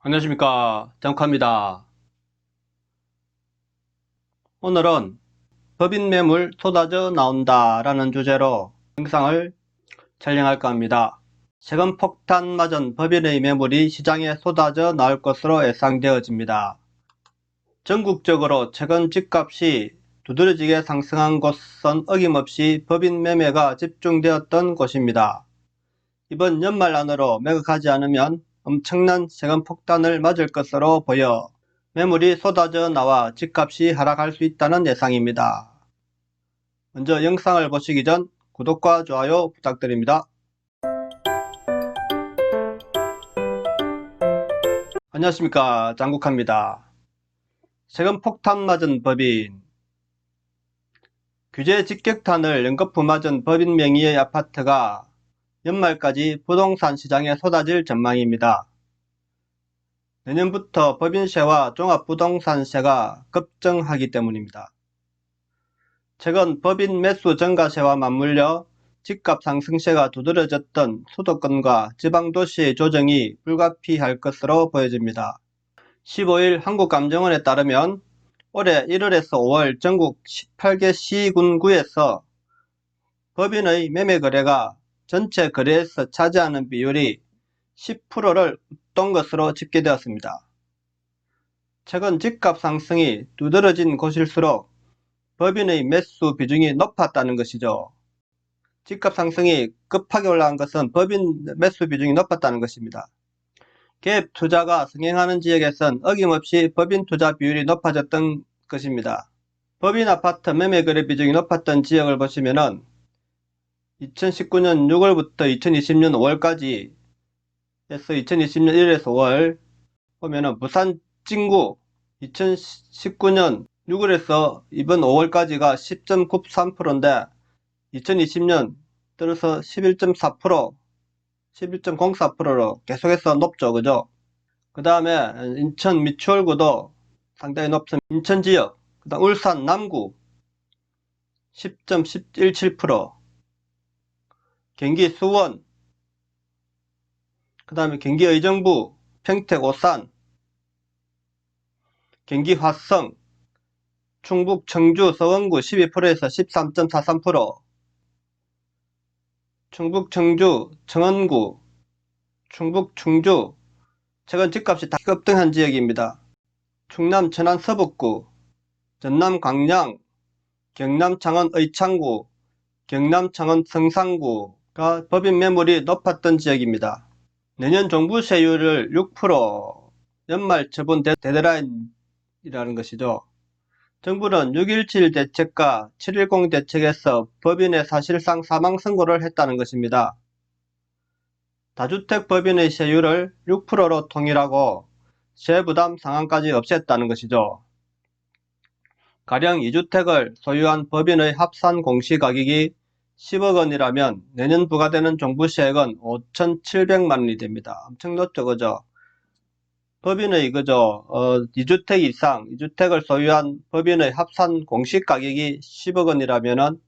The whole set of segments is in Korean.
안녕하십니까, 장욱합니다. 오늘은 법인 매물 쏟아져 나온다 라는 주제로 영상을 촬영할까 합니다. 세금 폭탄 맞은 법인의 매물이 시장에 쏟아져 나올 것으로 예상되어집니다. 전국적으로 최근 집값이 두드러지게 상승한 곳은 어김없이 법인 매매가 집중되었던 곳입니다. 이번 연말 안으로 매각하지 않으면 엄청난 세금 폭탄을 맞을 것으로 보여 매물이 쏟아져 나와 집값이 하락할 수 있다는 예상입니다. 먼저 영상을 보시기 전 구독과 좋아요 부탁드립니다. 안녕하십니까, 장국합니다. 세금 폭탄 맞은 법인, 규제 직격탄을 연거푸 맞은 법인 명의의 아파트가 연말까지 부동산 시장에 쏟아질 전망입니다. 내년부터 법인세와 종합부동산세가 급증하기 때문입니다. 최근 법인 매수 증가세와 맞물려 집값 상승세가 두드러졌던 수도권과 지방도시의 조정이 불가피할 것으로 보여집니다. 15일 한국감정원에 따르면 올해 1월에서 5월 전국 18개 시군구에서 법인의 매매 거래가 전체 거래에서 차지하는 비율이 10%를 웃돈 것으로 집계되었습니다. 최근 집값 상승이 두드러진 곳일수록 법인의 매수 비중이 높았다는 것이죠. 집값 상승이 급하게 올라간 것은 법인 매수 비중이 높았다는 것입니다. 갭 투자가 성행하는 지역에선 어김없이 법인 투자 비율이 높아졌던 것입니다. 법인 아파트 매매 거래 비중이 높았던 지역을 보시면은 2019년 6월부터 2020년 5월까지 해서 2020년 1월에서 5월 보면은 부산 진구 2019년 6월에서 이번 5월까지가 10.93%인데 2020년 들어서 11.4%, 11.04%로 계속해서 높죠. 그죠? 그 다음에 인천 미추홀구도 상당히 높습니다. 인천 지역, 그 다음 울산 남구 10.17%, 경기 수원, 그 다음에 경기 의정부, 평택 오산, 경기 화성, 충북 청주 서원구 12%에서 13.43%, 충북 청주 청원구, 충북 충주 최근 집값이 다 급등한 지역입니다. 충남 천안 서북구, 전남 광양, 경남 창원 의창구, 경남 창원 성산구가 법인 매물이 높았던 지역입니다. 내년 종부세율을 6%, 연말 처분 데드라인이라는 것이죠. 정부는 6.17 대책과 7.10 대책에서 법인에 사실상 사망 선고를 했다는 것입니다. 다주택 법인의 세율을 6%로 통일하고 세부담 상한까지 없앴다는 것이죠. 가령 2주택을 소유한 법인의 합산 공시가격이 10억 원이라면 내년 부과되는 종부세액은 5,700만원이 됩니다. 엄청 높죠, 그죠? 법인의 2주택 이상, 2주택을 소유한 법인의 합산 공시가격이 10억 원이라면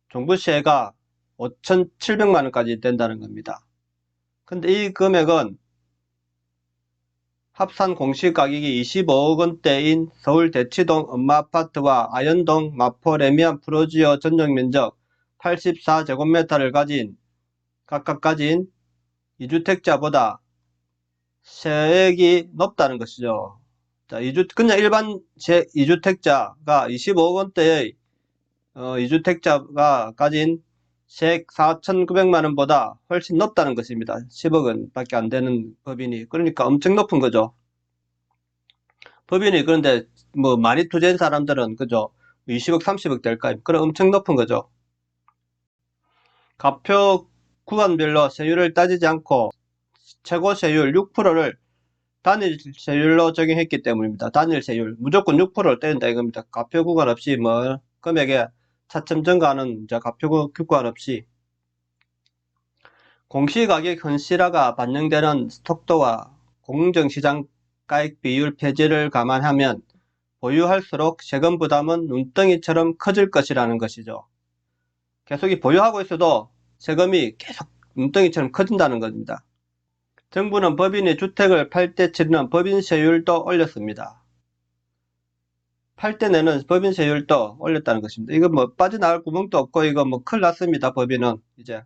종부세가 5,700만원까지 된다는 겁니다. 근데 이 금액은 합산 공시가격이 25억 원대인 서울 대치동 엄마아파트와 아현동 마포 레미안 프로지오 전용면적 84제곱미터를 각각 가진 2주택자보다 세액이 높다는 것이죠. 자, 그냥 일반 2주택자가 25억 원대의 2주택자가 가진 세액 4,900만원보다 훨씬 높다는 것입니다. 10억 원밖에 안 되는 법인이. 그러니까 엄청 높은 거죠. 법인이 그런데 뭐 많이 투자한 사람들은 그죠? 20억, 30억 될까요? 그럼 엄청 높은 거죠. 가표 구간별로 세율을 따지지 않고 최고 세율 6%를 단일 세율로 적용했기 때문입니다. 단일 세율. 무조건 6%를 떼는다 이겁니다. 가표 구간 없이 뭐 금액에 차츰 증가하는 가표 구간 없이. 공시가격 현실화가 반영되는 속도와 공정시장 가액 비율 폐지를 감안하면 보유할수록 세금 부담은 눈덩이처럼 커질 것이라는 것이죠. 계속 보유하고 있어도 세금이 계속 눈덩이처럼 커진다는 겁니다. 정부는 법인이 주택을 팔 때 치르는 법인세율도 올렸습니다. 팔 때 내는 법인세율도 올렸다는 것입니다. 이거 뭐 빠져나갈 구멍도 없고 이거 뭐 큰일 났습니다. 법인은 이제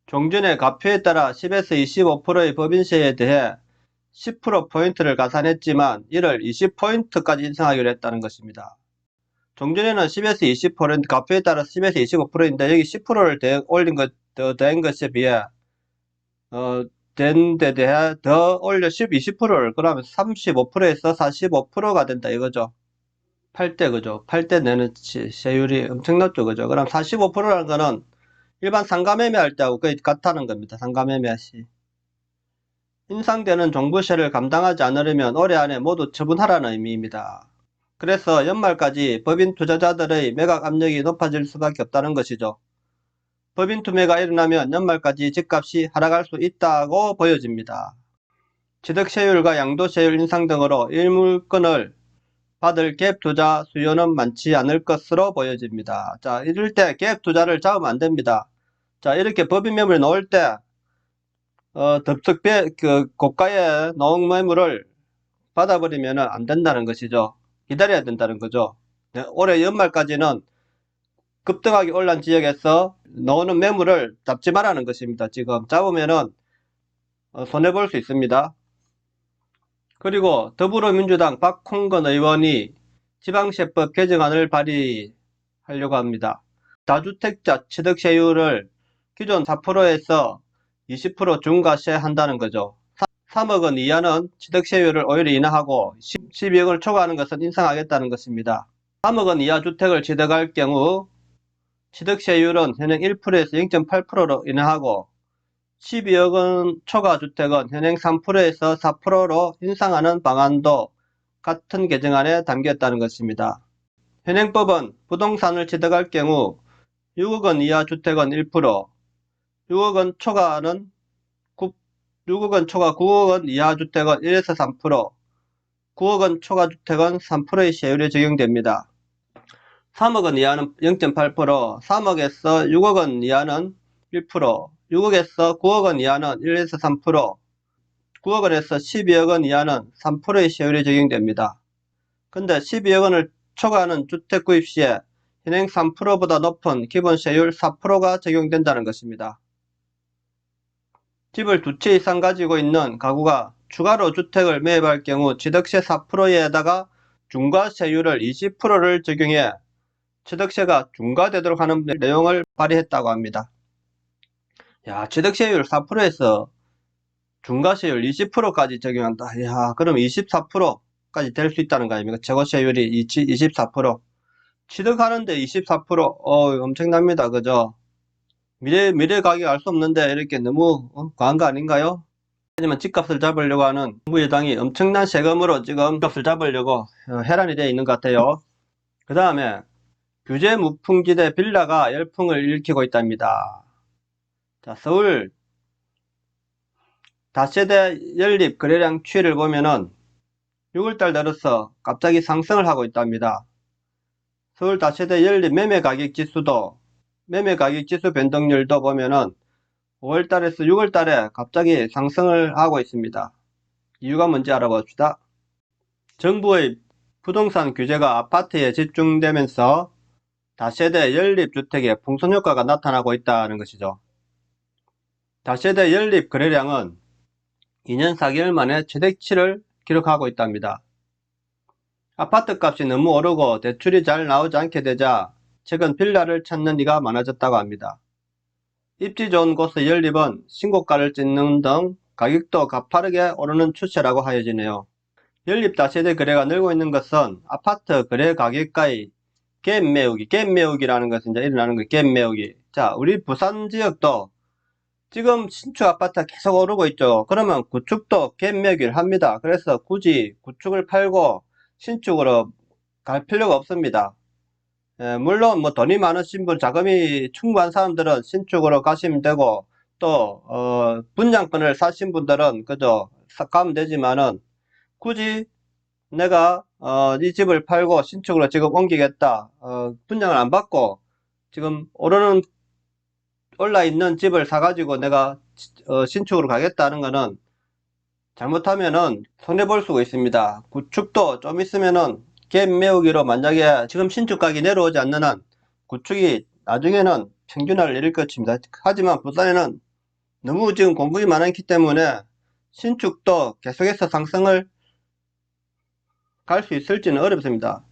종전의 가표에 따라 10에서 25%의 법인세에 대해 10%포인트를 가산했지만 이를 20포인트까지 인상하기로 했다는 것입니다. 종전에는 10에서 20%, 가표에 따라 10에서 25%인데 여기 10%를 올린 된 것에 비해 된 데 대해 더 올려 20%를 그러면 35%에서 45%가 된다 이거죠. 팔 때 그죠. 팔 때 내는 세율이 엄청났죠 그죠. 그럼 45%라는 거는 일반 상가매매 할 때하고 거의 같다는 겁니다. 상가매매 시. 인상되는 종부세를 감당하지 않으려면 올해 안에 모두 처분하라는 의미입니다. 그래서 연말까지 법인 투자자들의 매각 압력이 높아질 수밖에 없다는 것이죠. 법인 투매가 일어나면 연말까지 집값이 하락할 수 있다고 보여집니다. 취득세율과 양도세율 인상 등으로 일물건을 받을 갭 투자 수요는 많지 않을 것으로 보여집니다. 자, 이럴 때 갭 투자를 잡으면 안 됩니다. 자, 이렇게 법인 매물이 나올 때 고가의 나온 매물을 받아버리면 안 된다는 것이죠. 기다려야 된다는 거죠. 네, 올해 연말까지는 급등하게 올란 지역에서 나오는 매물을 잡지 말라는 것입니다. 지금 잡으면은 손해볼 수 있습니다. 그리고 더불어민주당 박홍근 의원이 지방세법 개정안을 발의하려고 합니다. 다주택자 취득세율을 기존 4%에서 20% 중과세 한다는 거죠. 3억 원 이하는 취득세율을 오히려 인하하고 12억 원을 초과하는 것은 인상하겠다는 것입니다. 3억 원 이하 주택을 취득할 경우 취득세율은 현행 1%에서 0.8%로 인하하고 12억 원 초과 주택은 현행 3%에서 4%로 인상하는 방안도 같은 개정안에 담겼다는 것입니다. 현행법은 부동산을 취득할 경우 6억 원 이하 주택은 1%, 6억 원 초과 9억 원 이하 주택은 1에서 3%, 9억 원 초과 주택은 3%의 세율이 적용됩니다. 3억 원 이하는 0.8%, 3억에서 6억 원 이하는 1%, 6억에서 9억 원 이하는 1에서 3%, 9억 원에서 12억 원 이하는 3%의 세율이 적용됩니다. 근데 12억 원을 초과하는 주택 구입 시에 현행 3%보다 높은 기본 세율 4%가 적용된다는 것입니다. 집을 2채 이상 가지고 있는 가구가 추가로 주택을 매입할 경우 취득세 4%에다가 중과세율을 20%를 적용해 취득세가 중과되도록 하는 내용을 발의했다고 합니다. 야, 취득세율 4%에서 중과세율 20%까지 적용한다. 야, 그럼 24%까지 될 수 있다는 거 아닙니까? 최고세율이 24%. 취득하는데 24%, 엄청납니다. 그죠? 미래 가격 알 수 없는데 이렇게 너무 과한 거 아닌가요? 하지만 집값을 잡으려고 하는 정부 여당이 엄청난 세금으로 지금 집값을 잡으려고 해란이 되어 있는 것 같아요. 그 다음에 규제 무풍지대 빌라가 열풍을 일으키고 있답니다. 자, 서울 다세대 연립 거래량 추이를 보면은 6월달 들어서 갑자기 상승을 하고 있답니다. 서울 다세대 연립 매매 가격 지수도 매매 가격 지수 변동률도 보면은 5월달에서 6월달에 갑자기 상승을 하고 있습니다. 이유가 뭔지 알아봅시다. 정부의 부동산 규제가 아파트에 집중되면서 다세대 연립주택의 풍선 효과가 나타나고 있다는 것이죠. 다세대 연립 거래량은 2년 4개월 만에 최대치를 기록하고 있답니다. 아파트 값이 너무 오르고 대출이 잘 나오지 않게 되자 최근 빌라를 찾는 이가 많아졌다고 합니다. 입지 좋은 곳의 연립은 신고가를 찍는 등 가격도 가파르게 오르는 추세라고 하여지네요. 연립 다세대 거래가 늘고 있는 것은 아파트 거래 가격가의 갭 매우기라는 것은 이제 일어나는 거예요. 갭 매우기. 자, 우리 부산 지역도 지금 신축 아파트가 계속 오르고 있죠. 그러면 구축도 갭 매우기를 합니다. 그래서 굳이 구축을 팔고 신축으로 갈 필요가 없습니다. 물론 뭐 돈이 많으신 분, 자금이 충분한 사람들은 신축으로 가시면 되고 또 분양권을 사신 분들은 그저 가면 되지만은 굳이 내가 이 집을 팔고 신축으로 지금 옮기겠다, 분양을 안 받고 지금 올라 있는 집을 사가지고 내가 신축으로 가겠다는 거는 잘못하면은 손해볼 수가 있습니다. 구축도 좀 있으면은 갭 메우기로 만약에 지금 신축 가격이 내려오지 않는 한 구축이 나중에는 평균화를 내릴 것입니다. 하지만 부산에는 너무 지금 공급이 많기 때문에 신축도 계속해서 상승을 갈 수 있을지는 어렵습니다.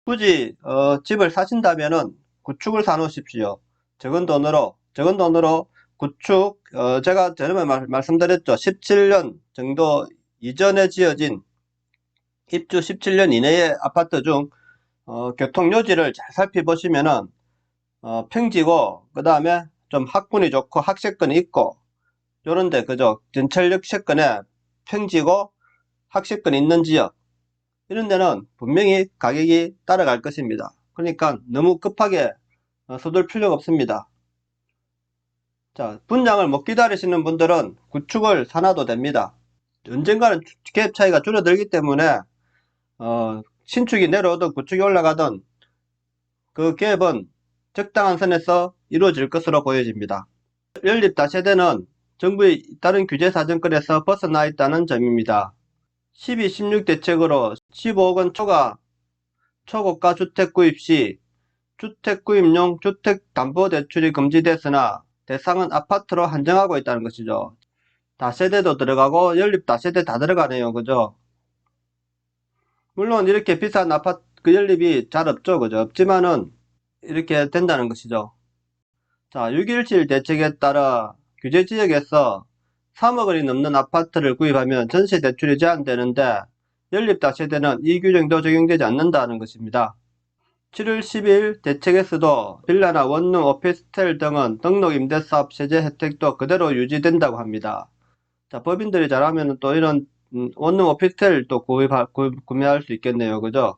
굳이 집을 사신다면은 구축을 사 놓으십시오. 적은 돈으로 구축, 제가 전에 말씀드렸죠. 17년 정도 이전에 지어진 입주 17년 이내의 아파트 중 교통요지를 잘 살펴보시면은 평지고 그 다음에 좀 학군이 좋고 학세권이 있고 요런데 그죠. 전철역 세권에 평지고 학세권이 있는 지역 이런 데는 분명히 가격이 따라갈 것입니다. 그러니까 너무 급하게 서둘 필요가 없습니다. 자, 분양을 못 기다리시는 분들은 구축을 사놔도 됩니다. 언젠가는 갭 차이가 줄어들기 때문에 신축이 내려오든 구축이 올라가든 그 갭은 적당한 선에서 이루어질 것으로 보여집니다. 연립 다세대는 정부의 다른 규제 사정권에서 벗어나 있다는 점입니다. 12.16 대책으로 15억원 초고가 주택 구입 시 주택 구입용 주택담보대출이 금지됐으나 대상은 아파트로 한정하고 있다는 것이죠. 다세대도 들어가고 연립 다세대 다 들어가네요. 그죠? 물론 이렇게 비싼 아파트 그 연립이 잘 없죠. 그죠? 없지만은 이렇게 된다는 것이죠. 자, 6.17 대책에 따라 규제 지역에서 3억원이 넘는 아파트를 구입하면 전세 대출이 제한되는데 연립 다세대는 이 규정도 적용되지 않는다는 것입니다. 7월 12일 대책에서도 빌라나 원룸 오피스텔 등은 등록임대사업 세제 혜택도 그대로 유지된다고 합니다. 자, 법인들이 잘하면 또 이런 원룸 오피스텔도 구매할 수 있겠네요. 그죠?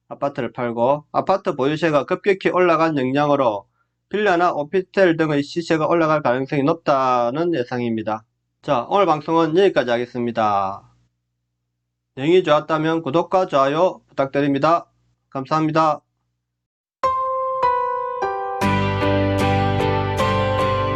아파트를 팔고 아파트 보유세가 급격히 올라간 영향으로 빌라나 오피스텔 등의 시세가 올라갈 가능성이 높다는 예상입니다. 자, 오늘 방송은 여기까지 하겠습니다. 내용이 좋았다면 구독과 좋아요 부탁드립니다. 감사합니다.